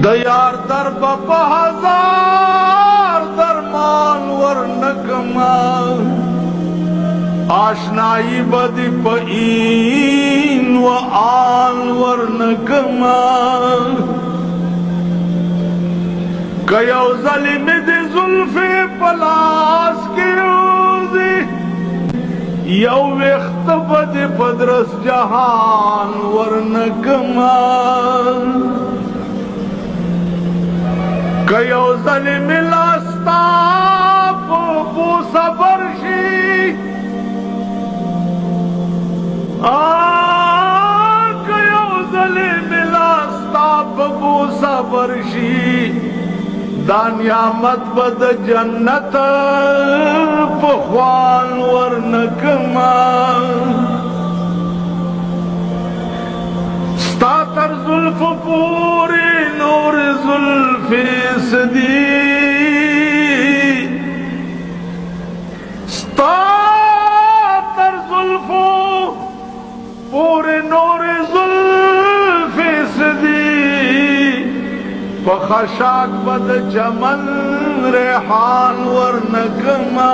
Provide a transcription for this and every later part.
دیار در بپا ہزار درمان ورنکما آشنائی بدی پا این و آن ورنکما کیو ظلم دی ظلفی پلاس کی روزی یو وقت بدی پدرس جہان ورنکما کیو ظلم لاستا بوسا برشی کیو ظلم لاستا بوسا برشی دا نعمت بد جنت پخوان ورنکما ستا تر زلف پوری نور زلفی صدی ستا تر زلف پوری نور زلفی صدی پخشاک بد چمن ریحان ورنکما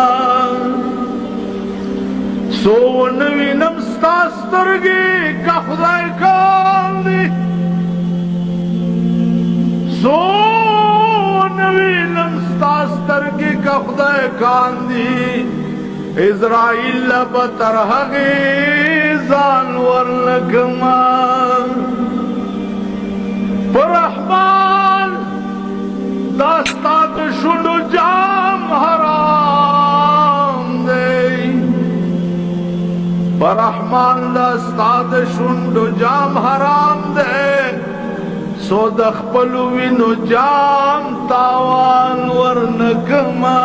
سو نوی نمستا سترگی کا خدای کاندی سو نوی نمستا سترگی کا خدای کاندی اسرائیل بطرحقی زان ورنکما برحمان داستات شنو جام حرام دے برحمان داستات شنو جام حرام دے سو دخپلو وینو جام تاوان ورنکما